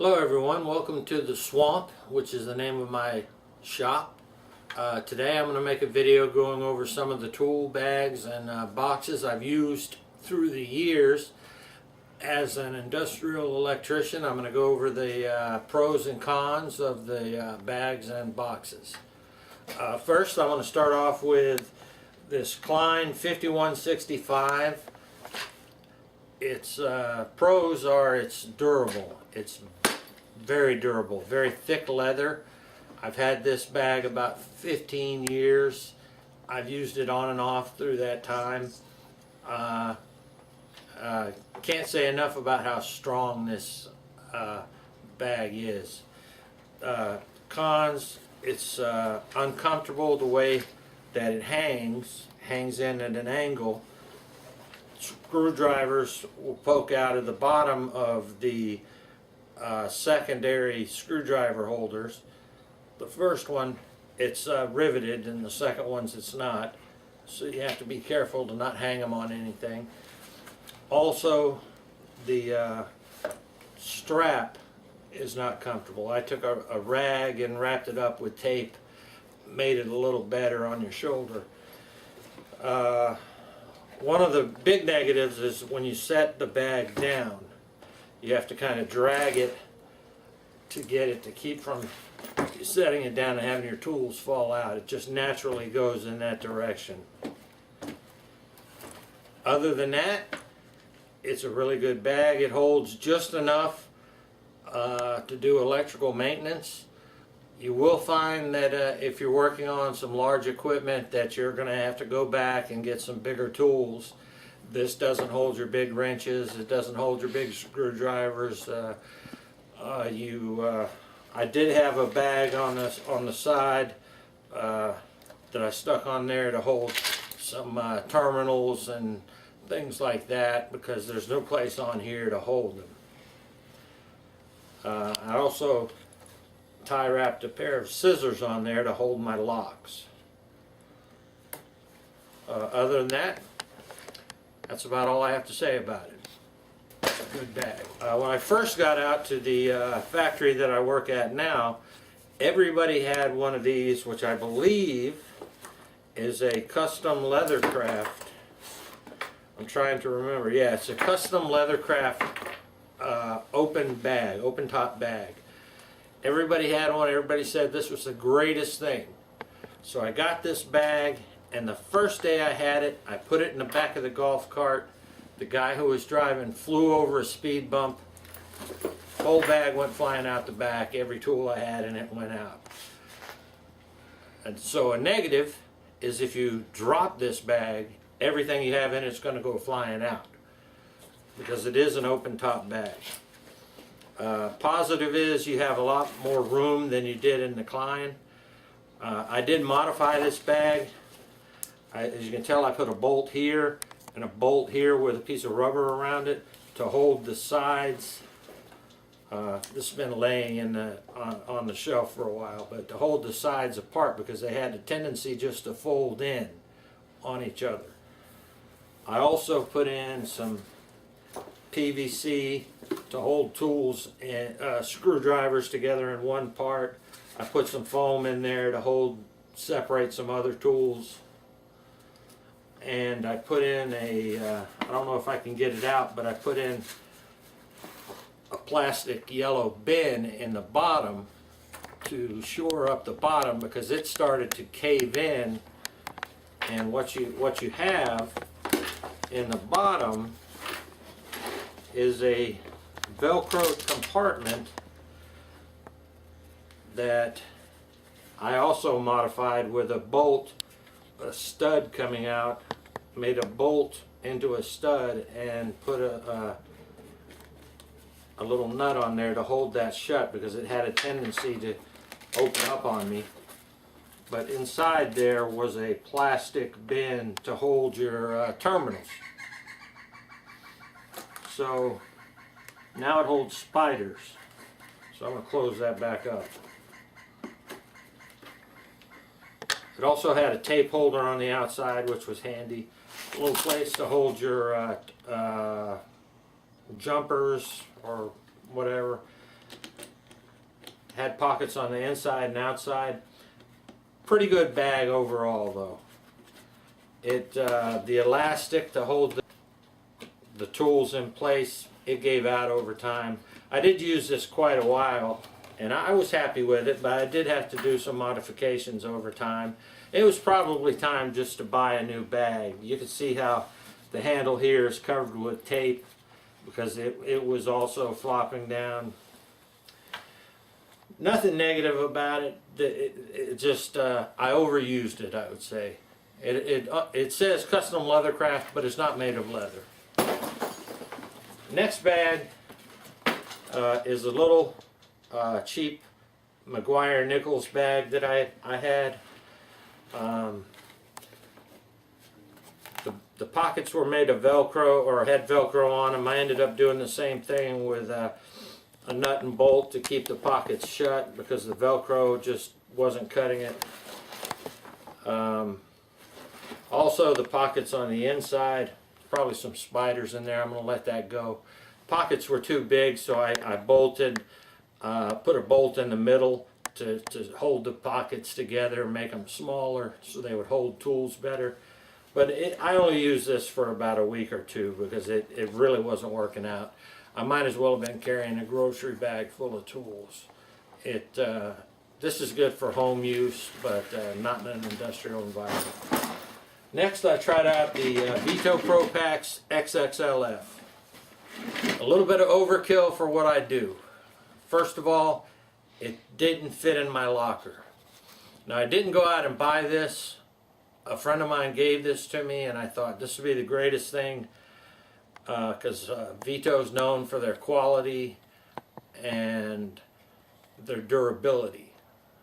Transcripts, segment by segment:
Hello everyone, welcome to the Swamp, which is the name of my shop. Today I'm going to make a video going over some of the tool bags and boxes I've used through the years. As an industrial electrician, I'm going to go over the pros and cons of the bags and boxes. First, I'm going to start off with this Cline 5165. Its pros are it's durable. It's very durable, very thick leather. I've had this bag about 15 years. I've used it on and off through that time. Can't say enough about how strong this bag is. Cons, it's uncomfortable the way that it hangs in at an angle. Screwdrivers will poke out of the bottom of the secondary screwdriver holders. The first one, it's riveted, and the second one's it's not. So you have to be careful to not hang them on anything. Also, the strap is not comfortable. I took a rag and wrapped it up with tape, made it a little better on your shoulder. One of the big negatives is when you set the bag down, you have to kind of drag it to get it to keep from setting it down and having your tools fall out. It just naturally goes in that direction. Other than that, it's a really good bag. It holds just enough to do electrical maintenance. You will find that if you're working on some large equipment that you're going to have to go back and get some bigger tools. This doesn't hold your big wrenches. It doesn't hold your big screwdrivers. I did have a bag on the side that I stuck on there to hold some terminals and things like that, because there's no place on here to hold them. I also tie wrapped a pair of scissors on there to hold my locks. Other than that, that's about all I have to say about it. It's a good bag. When I first got out to the factory that I work at now, everybody had one of these, which I believe is a custom leathercraft. I'm trying to remember. Yeah, it's a custom leathercraft open top bag. Everybody had one. Everybody said this was the greatest thing. So I got this bag, and the first day I had it, I put it in the back of the golf cart. The guy who was driving flew over a speed bump. Whole bag went flying out the back. Every tool I had in it went out. And so a negative is if you drop this bag, everything you have in it's going to go flying out, because it is an open top bag. Positive is you have a lot more room than you did in the Cline. I did modify this bag. As you can tell, I put a bolt here and a bolt here with a piece of rubber around it to hold the sides. This has been laying on the shelf for a while, but to hold the sides apart, because they had a tendency just to fold in on each other. I also put in some PVC to hold tools and screwdrivers together in one part. I put some foam in there to separate some other tools. And I put in I don't know if I can get it out, but I put in a plastic yellow bin in the bottom to shore up the bottom, because it started to cave in. And what you have in the bottom is a Velcro compartment that I also modified with a bolt, a stud coming out, made a bolt into a stud and put a little nut on there to hold that shut, because it had a tendency to open up on me. But inside there was a plastic bin to hold your terminals. So now it holds spiders. So I'm going to close that back up. It also had a tape holder on the outside, which was handy. A little place to hold your jumpers or whatever. Had pockets on the inside and outside. Pretty good bag overall though. The elastic to hold the tools in place, it gave out over time. I did use this quite a while and I was happy with it, but I did have to do some modifications over time. It was probably time just to buy a new bag. You can see how the handle here is covered with tape because it was also flopping down. Nothing negative about it. It just, I overused it, I would say. It says custom leathercraft, but it's not made of leather. Next bag is a little cheap Maguire Nichols bag that I had. The pockets were made of Velcro, or had Velcro on them. I ended up doing the same thing with a nut and bolt to keep the pockets shut because the Velcro just wasn't cutting it. Also the pockets on the inside, probably some spiders in there. I'm going to let that go. Pockets were too big, so I bolted, put a bolt in the middle to hold the pockets together and make them smaller so they would hold tools better. But I only used this for about a week or two because it really wasn't working out. I might as well have been carrying a grocery bag full of tools. This is good for home use, but not in an industrial environment. Next, I tried out the Veto Pro Pac's XXL-F. A little bit of overkill for what I do. First of all, it didn't fit in my locker. Now, I didn't go out and buy this. A friend of mine gave this to me, and I thought this would be the greatest thing because Veto's known for their quality and their durability.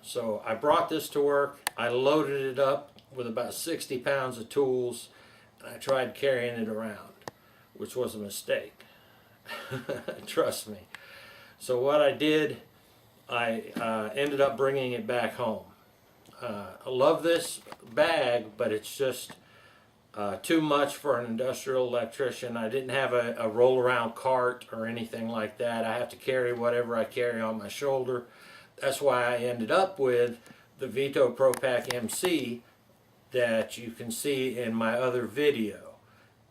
So I brought this to work. I loaded it up with about 60 pounds of tools, and I tried carrying it around, which was a mistake. Trust me. So what I did, I ended up bringing it back home. I love this bag, but it's just too much for an industrial electrician. I didn't have a roll-around cart or anything like that. I have to carry whatever I carry on my shoulder. That's why I ended up with the Veto Pro Pac MC that you can see in my other video.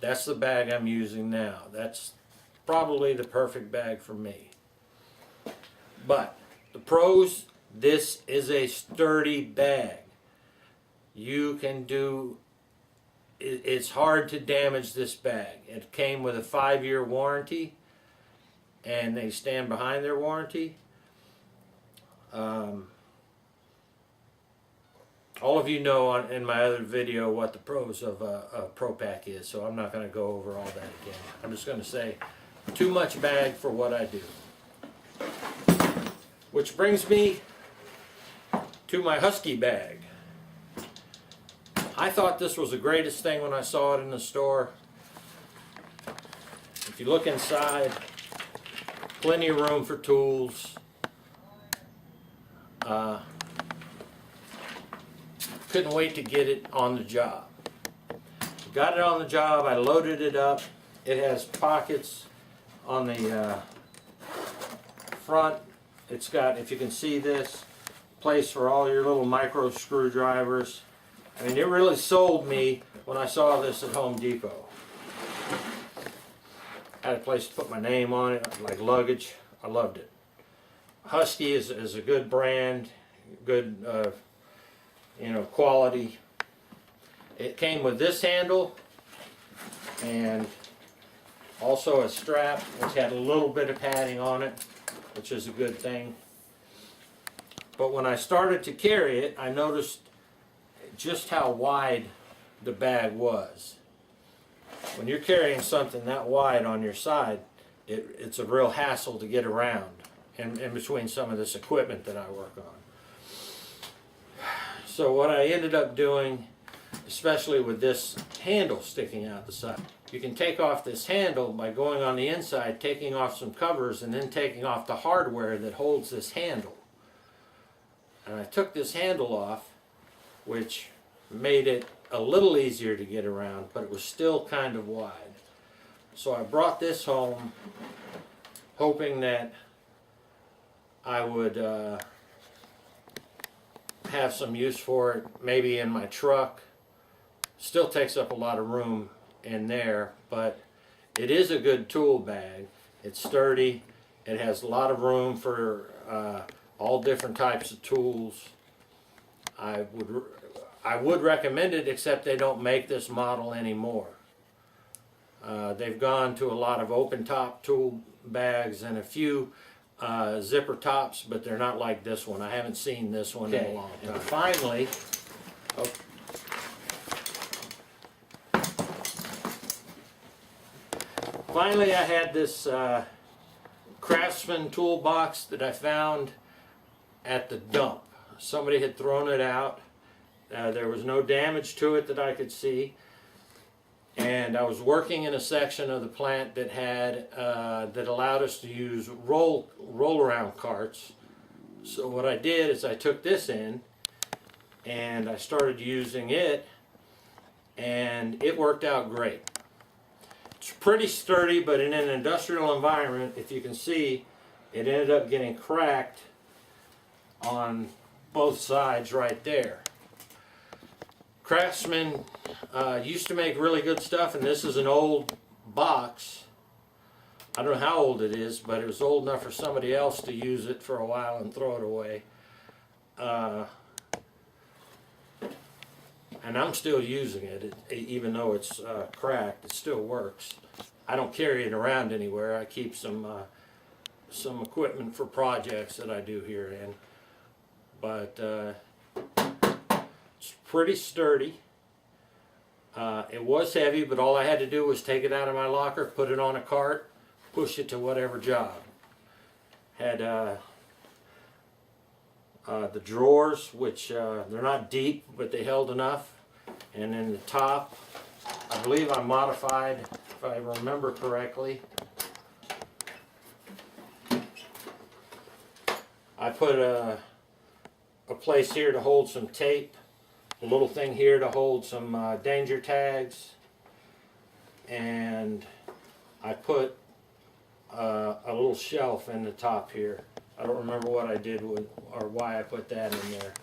That's the bag I'm using now. That's probably the perfect bag for me. But the pros, this is a sturdy bag. You can do, it's hard to damage this bag. It came with a 5-year warranty, and they stand behind their warranty. All of you know in my other video what the pros of a Pro Pac is, so I'm not going to go over all that again. I'm just going to say, too much bag for what I do. Which brings me to my Husky Bag. I thought this was the greatest thing when I saw it in the store. If you look inside, plenty of room for tools. Couldn't wait to get it on the job. Got it on the job, I loaded it up. It has pockets on the front. It's got, if you can see this, place for all your little micro screwdrivers. I mean, it really sold me when I saw this at Home Depot. Had a place to put my name on it, like luggage. I loved it. Husky is a good brand, good quality. It came with this handle and also a strap which had a little bit of padding on it, which is a good thing. But when I started to carry it, I noticed just how wide the bag was. When you're carrying something that wide on your side, it's a real hassle to get around in between some of this equipment that I work on. So what I ended up doing, especially with this handle sticking out the side, you can take off this handle by going on the inside, taking off some covers, and then taking off the hardware that holds this handle. And I took this handle off, which made it a little easier to get around, but it was still kind of wide. So I brought this home hoping that I would have some use for it, maybe in my truck. Still takes up a lot of room in there, but it is a good tool bag. It's sturdy. It has a lot of room for all different types of tools. I would recommend it, except they don't make this model anymore. They've gone to a lot of open top tool bags and a few zipper tops, but they're not like this one. I haven't seen this one in a long time. And finally, I had this Craftsman toolbox that I found at the dump. Somebody had thrown it out. There was no damage to it that I could see. And I was working in a section of the plant that had that allowed us to use roll around carts. So what I did is I took this in and I started using it, and it worked out great. It's pretty sturdy, but in an industrial environment, if you can see, it ended up getting cracked on both sides right there. Craftsman used to make really good stuff, and this is an old box. I don't know how old it is, but it was old enough for somebody else to use it for a while and throw it away. And I'm still using it, even though it's cracked. It still works. I don't carry it around anywhere. I keep some equipment for projects that I do here in. But it's pretty sturdy. It was heavy, but all I had to do was take it out of my locker, put it on a cart, push it to whatever job. Had the drawers, which they're not deep, but they held enough. And in the top, I believe I modified, if I remember correctly, I put a place here to hold some tape, a little thing here to hold some danger tags, and I put a little shelf in the top here. I don't remember what I did with, or why I put that in there.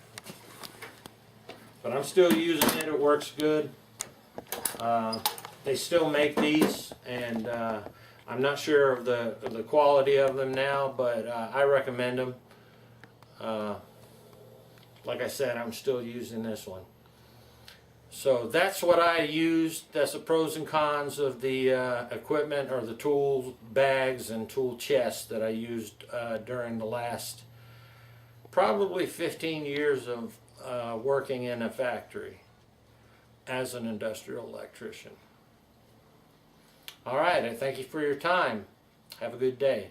But I'm still using it. It works good. They still make these, and I'm not sure of the quality of them now, but I recommend them. Like I said, I'm still using this one. So that's what I used. That's the pros and cons of the equipment, or the tool bags and tool chests that I used during the last probably 15 years of working in a factory as an industrial electrician. All right, I thank you for your time. Have a good day.